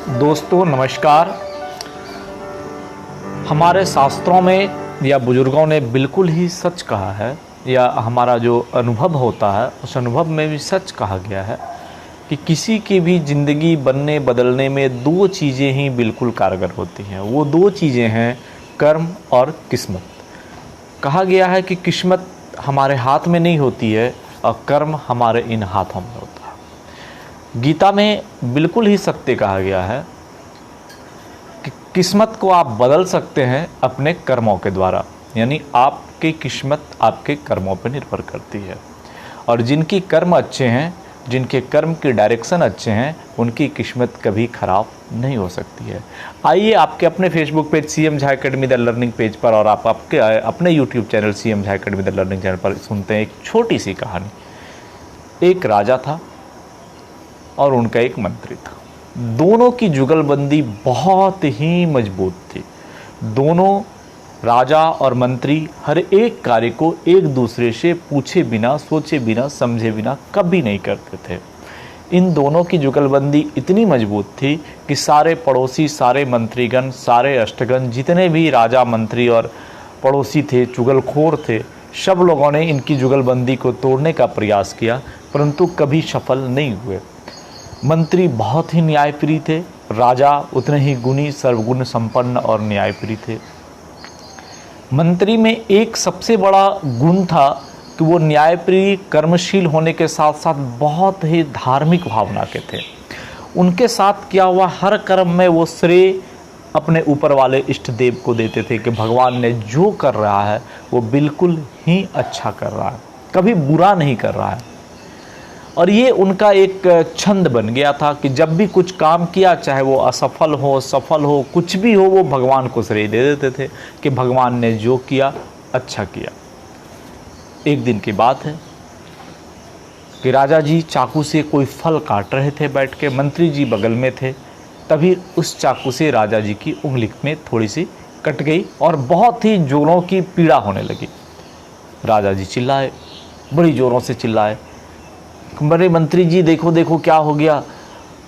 दोस्तों नमस्कार। हमारे शास्त्रों में या बुजुर्गों ने बिल्कुल ही सच कहा है, या हमारा जो अनुभव होता है उस अनुभव में भी सच कहा गया है कि किसी की भी ज़िंदगी बनने बदलने में दो चीज़ें ही बिल्कुल कारगर होती हैं। वो दो चीज़ें हैं कर्म और किस्मत। कहा गया है कि किस्मत हमारे हाथ में नहीं होती है और कर्म हमारे इन हाथों में होता है। गीता में बिल्कुल ही सत्य कहा गया है कि किस्मत को आप बदल सकते हैं अपने कर्मों के द्वारा, यानी आपकी किस्मत आपके कर्मों पर निर्भर करती है। और जिनकी कर्म अच्छे हैं, जिनके कर्म की डायरेक्शन अच्छे हैं, उनकी किस्मत कभी ख़राब नहीं हो सकती है। आइए आपके अपने Facebook page CM Jha academy the learning page पर और आप आपके अपने YouTube channel CM Jha academy the learning channel पर सुनते हैं एक छोटी सी कहानी। एक राजा था और उनका एक मंत्री था। दोनों की जुगलबंदी बहुत ही मजबूत थी। दोनों राजा और मंत्री हर एक कार्य को एक दूसरे से पूछे बिना, सोचे बिना, समझे बिना कभी नहीं करते थे। इन दोनों की जुगलबंदी इतनी मजबूत थी कि सारे पड़ोसी, सारे मंत्रीगण, सारे अष्टगण, जितने भी राजा, मंत्री और पड़ोसी थे, चुगलखोर थे, सब लोगों ने इनकी जुगलबंदी को तोड़ने का प्रयास किया, परंतु कभी सफल नहीं हुए। मंत्री बहुत ही न्यायप्रिय थे, राजा उतने ही गुणी, सर्वगुण संपन्न और न्यायप्रिय थे। मंत्री में एक सबसे बड़ा गुण था कि वो न्यायप्रिय, कर्मशील होने के साथ साथ बहुत ही धार्मिक भावना के थे। उनके साथ किया हुआ हर कर्म में वो श्रेय अपने ऊपर वाले इष्ट देव को देते थे कि भगवान ने जो कर रहा है वो बिल्कुल ही अच्छा कर रहा है, कभी बुरा नहीं कर रहा है। और ये उनका एक छंद बन गया था कि जब भी कुछ काम किया, चाहे वो असफल हो, सफल हो, कुछ भी हो, वो भगवान को श्रेय दे देते थे कि भगवान ने जो किया अच्छा किया। एक दिन की बात है कि राजा जी चाकू से कोई फल काट रहे थे बैठ के, मंत्री जी बगल में थे। तभी उस चाकू से राजा जी की उंगली में थोड़ी सी कट गई और बहुत ही जोरों की पीड़ा होने लगी। राजा जी चिल्लाए, बड़ी जोरों से चिल्लाए, बड़े मंत्री जी देखो देखो क्या हो गया।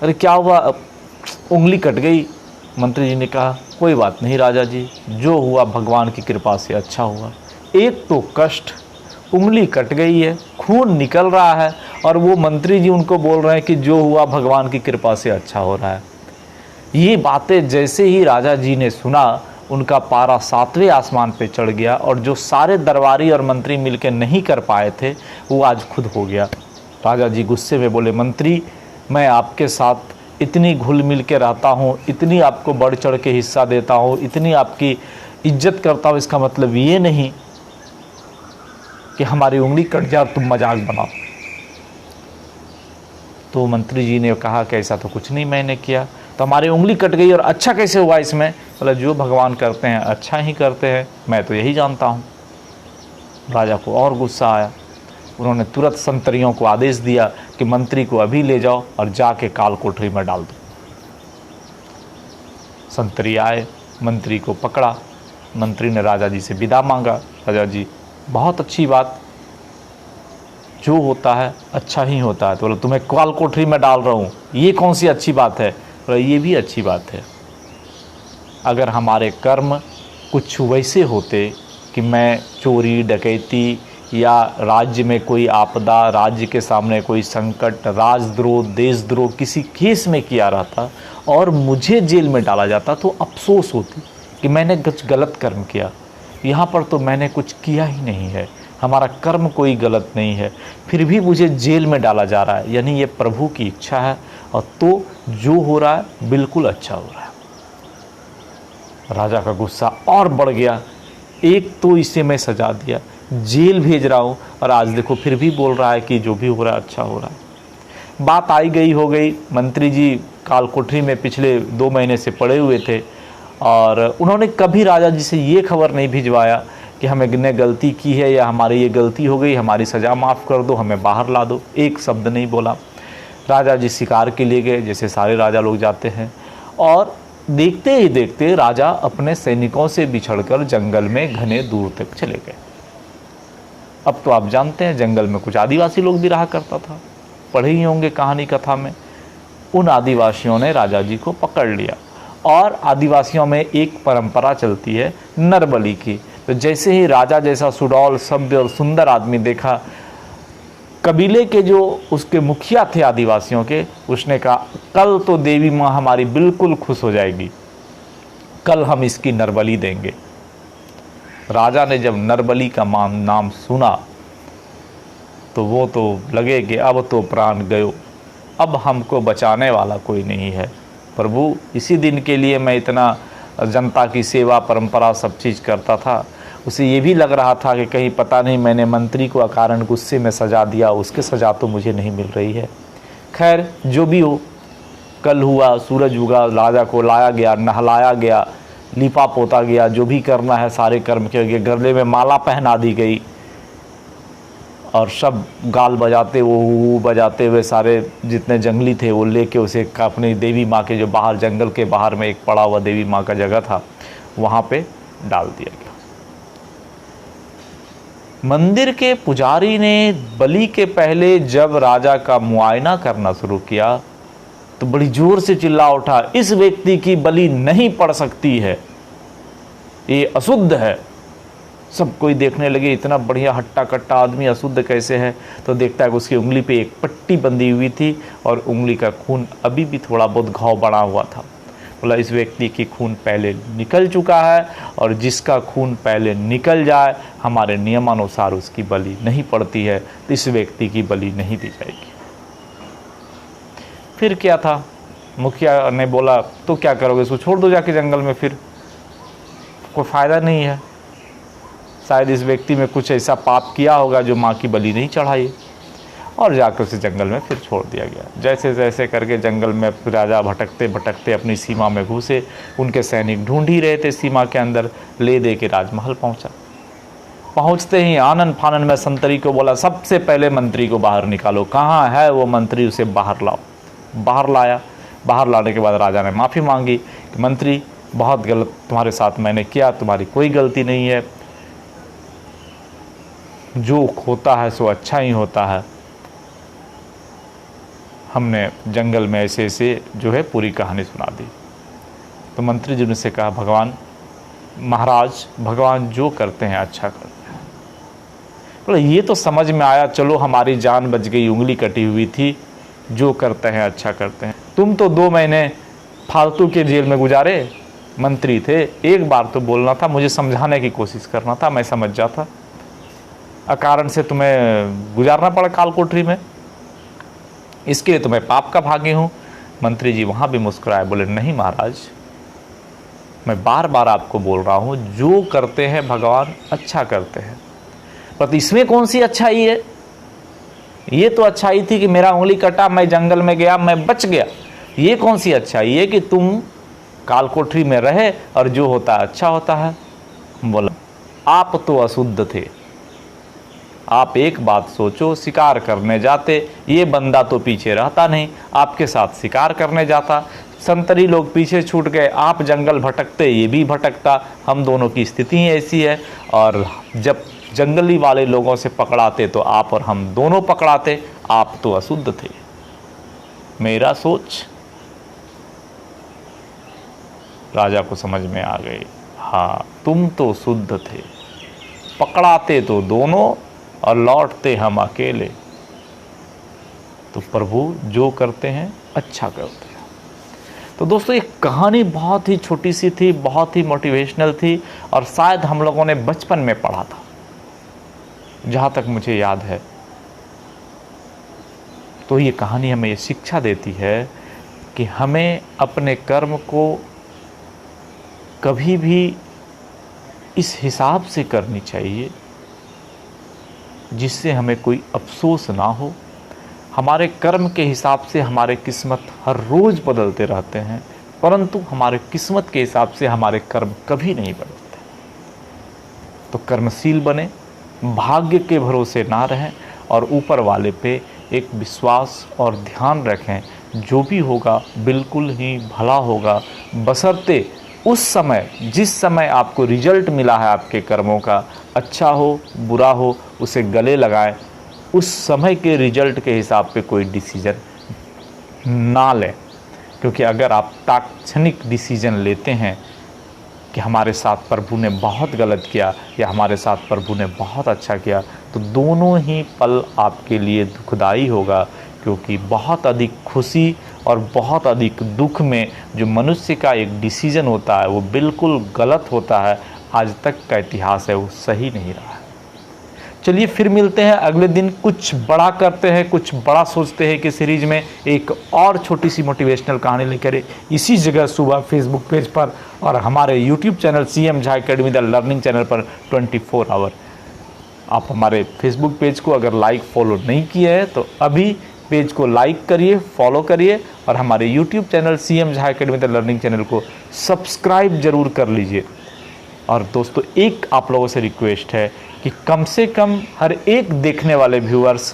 अरे क्या हुआ? उंगली कट गई। मंत्री जी ने कहा कोई बात नहीं राजा जी, जो हुआ भगवान की कृपा से अच्छा हुआ। एक तो कष्ट, उंगली कट गई है, खून निकल रहा है, और वो मंत्री जी उनको बोल रहे हैं कि जो हुआ भगवान की कृपा से अच्छा हो रहा है। ये बातें जैसे ही राजा जी ने सुना, उनका पारा 7वें आसमान पे चढ़ गया, और जो सारे दरबारी और मंत्री मिलकर नहीं कर पाए थे वो आज खुद हो गया। राजा जी गुस्से में बोले, मंत्री मैं आपके साथ इतनी घुल मिल के रहता हूँ, इतनी आपको बढ़ चढ़ के हिस्सा देता हूँ, इतनी आपकी इज्जत करता हूँ, इसका मतलब ये नहीं कि हमारी उंगली कट जाए और तुम मजाक बनाओ। तो मंत्री जी ने कहा कि ऐसा तो कुछ नहीं मैंने किया, तो हमारी उंगली कट गई और अच्छा कैसे हुआ इसमें? बोला जो भगवान करते हैं अच्छा ही करते हैं, मैं तो यही जानता हूँ। राजा को और गुस्सा आया। उन्होंने तुरंत संतरियों को आदेश दिया कि मंत्री को अभी ले जाओ और जाके काल कोठरी में डाल दो। संतरी आए, मंत्री को पकड़ा। मंत्री ने राजा जी से विदा मांगा। राजा जी बहुत अच्छी बात, जो होता है अच्छा ही होता है। तो बोला तुम्हें काल कोठरी में डाल रहा हूँ, ये कौन सी अच्छी बात है? बोला ये भी अच्छी बात है। अगर हमारे कर्म कुछ वैसे होते कि मैं चोरी, डकैती या राज्य में कोई आपदा, राज्य के सामने कोई संकट, राजद्रोह, देशद्रोह किसी केस में किया रहता और मुझे जेल में डाला जाता तो अफसोस होती कि मैंने कुछ गलत कर्म किया। यहाँ पर तो मैंने कुछ किया ही नहीं है, हमारा कर्म कोई गलत नहीं है, फिर भी मुझे जेल में डाला जा रहा है, यानी ये प्रभु की इच्छा है, और तो जो हो रहा है बिल्कुल अच्छा हो रहा है। राजा का गुस्सा और बढ़ गया। एक तो इसे मैं सजा दिया, जेल भेज रहा हूँ, और आज देखो फिर भी बोल रहा है कि जो भी हो रहा है अच्छा हो रहा है। बात आई गई हो गई। मंत्री जी काल कोठरी में पिछले 2 महीने से पड़े हुए थे, और उन्होंने कभी राजा जी से ये खबर नहीं भिजवाया कि हमने गलती की है या हमारी ये गलती हो गई, हमारी सज़ा माफ़ कर दो, हमें बाहर ला दो। एक शब्द नहीं बोला। राजा जी शिकार के लिए गए, जैसे सारे राजा लोग जाते हैं, और देखते ही देखते राजा अपने सैनिकों से बिछड़कर जंगल में घने दूर तक चले गए। अब तो आप जानते हैं जंगल में कुछ आदिवासी लोग भी रहा करता था, पढ़े ही होंगे कहानी कथा में। उन आदिवासियों ने राजा जी को पकड़ लिया। और आदिवासियों में एक परंपरा चलती है नरबली की। तो जैसे ही राजा जैसा सुडौल, सभ्य और सुंदर आदमी देखा, कबीले के जो उसके मुखिया थे आदिवासियों के, उसने कहा कल तो देवी माँ हमारी बिल्कुल खुश हो जाएगी, कल हम इसकी नरबली देंगे। राजा ने जब नरबली का नाम सुना तो वो तो लगे कि अब तो प्राण गयो, अब हमको बचाने वाला कोई नहीं है। प्रभु, इसी दिन के लिए मैं इतना जनता की सेवा, परंपरा, सब चीज़ करता था। उसे ये भी लग रहा था कि कहीं पता नहीं मैंने मंत्री को अकारण गुस्से में सजा दिया, उसके सज़ा तो मुझे नहीं मिल रही है। खैर, जो भी हो, कल हुआ, सूरज उगा, राजा को लाया गया, नहलाया गया, लिपा पोता गया, जो भी करना है सारे कर्म किए गए, गले में माला पहना दी गई और सब गाल बजाते वो बजाते हुए सारे जितने जंगली थे वो लेके उसे अपनी देवी माँ के जो बाहर जंगल के बाहर में एक पड़ा हुआ देवी माँ का जगह था वहाँ पे डाल दिया गया। मंदिर के पुजारी ने बलि के पहले जब राजा का मुआयना करना शुरू किया तो बड़ी जोर से चिल्ला उठा, इस व्यक्ति की बलि नहीं पड़ सकती है, ये अशुद्ध है। सब कोई देखने लगे, इतना बढ़िया हट्टा कट्टा आदमी अशुद्ध कैसे है। तो देखता है कि उसकी उंगली पे एक पट्टी बंधी हुई थी और उंगली का खून अभी भी थोड़ा बहुत घाव बना हुआ था। बोला, इस व्यक्ति की खून पहले निकल चुका है और जिसका खून पहले निकल जाए हमारे नियमानुसार उसकी बलि नहीं पड़ती है, तो इस व्यक्ति की बलि नहीं दी जाएगी। फिर क्या था, मुखिया ने बोला तो क्या करोगे, इसको छोड़ दो जाके जंगल में, फिर कोई फ़ायदा नहीं है, शायद इस व्यक्ति में कुछ ऐसा पाप किया होगा जो माँ की बलि नहीं चढ़ाई। और जाकर उसे जंगल में फिर छोड़ दिया गया। जैसे जैसे करके जंगल में राजा भटकते भटकते अपनी सीमा में घुसे, उनके सैनिक ढूंढ ही रहे थे सीमा के अंदर, ले दे के राजमहल पहुंचा। पहुंचते ही आनन फानन में संतरी को बोला, सबसे पहले मंत्री को बाहर निकालो, कहाँ है वो मंत्री, उसे बाहर लाओ। बाहर लाया। बाहर लाने के बाद राजा ने माफ़ी मांगी कि मंत्री, बहुत गलत तुम्हारे साथ मैंने किया, तुम्हारी कोई गलती नहीं है, जो होता है सो अच्छा ही होता है। हमने जंगल में ऐसे ऐसे जो है पूरी कहानी सुना दी। तो मंत्री जी ने से कहा, भगवान, महाराज, भगवान जो करते हैं अच्छा करते हैं। बोले, ये तो समझ में आया, चलो हमारी जान बच गई, उंगली कटी हुई थी, जो करते हैं अच्छा करते हैं। तुम तो 2 महीने फालतू के जेल में गुजारे, मंत्री थे, एक बार तो बोलना था, मुझे समझाने की कोशिश करना था, मैं समझ जाता। अकारण से तुम्हें गुजारना पड़ा काल कोठरी में, इसके लिए तो मैं पाप का भागी हूँ। मंत्री जी वहाँ भी मुस्कुराए, बोले, नहीं महाराज, मैं बार बार आपको बोल रहा हूँ, जो करते हैं भगवान अच्छा करते हैं। पर इसमें कौन सी अच्छाई है, ये तो अच्छाई थी कि मेरा उंगली कटा, मैं जंगल में गया, मैं बच गया। ये कौन सी अच्छाई है कि तुम काल कोठरी में रहे और जो होता है अच्छा होता है। बोला, आप तो अशुद्ध थे, आप एक बात सोचो, शिकार करने जाते, ये बंदा तो पीछे रहता नहीं, आपके साथ शिकार करने जाता, संतरी लोग पीछे छूट गए, आप जंगल भटकते, ये भी भटकता, हम दोनों की स्थिति ही ऐसी है। और जब जंगली वाले लोगों से पकड़ाते तो आप और हम दोनों पकड़ाते, आप तो अशुद्ध थे। मेरा सोच राजा को समझ में आ गई, हाँ तुम तो शुद्ध थे, पकड़ाते तो दोनों और लौटते हम अकेले। तो प्रभु जो करते हैं अच्छा करते हैं। तो दोस्तों, ये कहानी बहुत ही छोटी सी थी, बहुत ही मोटिवेशनल थी और शायद हम लोगों ने बचपन में पढ़ा था, जहाँ तक मुझे याद है। तो ये कहानी हमें ये शिक्षा देती है कि हमें अपने कर्म को कभी भी इस हिसाब से करनी चाहिए जिससे हमें कोई अफसोस ना हो। हमारे कर्म के हिसाब से हमारे किस्मत हर रोज़ बदलते रहते हैं, परंतु हमारे किस्मत के हिसाब से हमारे कर्म कभी नहीं बदलते। तो कर्मशील बने, भाग्य के भरोसे ना रहें और ऊपर वाले पे एक विश्वास और ध्यान रखें, जो भी होगा बिल्कुल ही भला होगा, बशर्ते उस समय जिस समय आपको रिजल्ट मिला है आपके कर्मों का, अच्छा हो बुरा हो, उसे गले लगाएं। उस समय के रिजल्ट के हिसाब पे कोई डिसीजन ना लें, क्योंकि अगर आप तात्क्षणिक डिसीजन लेते हैं कि हमारे साथ प्रभु ने बहुत गलत किया या हमारे साथ प्रभु ने बहुत अच्छा किया, तो दोनों ही पल आपके लिए दुखदाई होगा, क्योंकि बहुत अधिक खुशी और बहुत अधिक दुख में जो मनुष्य का एक डिसीजन होता है वो बिल्कुल गलत होता है। आज तक का इतिहास है वो सही नहीं रहा है। चलिए फिर मिलते हैं अगले दिन, कुछ बड़ा करते हैं, कुछ बड़ा सोचते हैं कि सीरीज में एक और छोटी सी मोटिवेशनल कहानी लेकर इसी जगह सुबह फेसबुक पेज पर और हमारे YouTube channel CM Jha academy the learning channel पर 24 आवर। आप हमारे फेसबुक पेज को अगर लाइक फॉलो नहीं किए हैं तो अभी पेज को लाइक करिए, फॉलो करिए और हमारे YouTube channel CM Jha academy the learning channel को सब्सक्राइब जरूर कर लीजिए। और दोस्तों एक आप लोगों से रिक्वेस्ट है कि कम से कम हर एक देखने वाले व्यूअर्स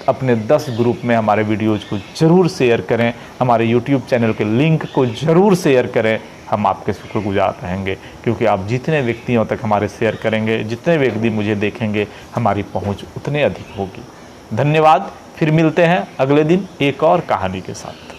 अपने 10 ग्रुप में हमारे वीडियोज़ को ज़रूर शेयर करें, हमारे YouTube चैनल के लिंक को ज़रूर शेयर करें। हम आपके शुक्रगुजार रहेंगे, क्योंकि आप जितने व्यक्तियों तक हमारे शेयर करेंगे, जितने व्यक्ति मुझे देखेंगे, हमारी पहुंच उतने अधिक होगी। धन्यवाद। फिर मिलते हैं अगले दिन एक और कहानी के साथ।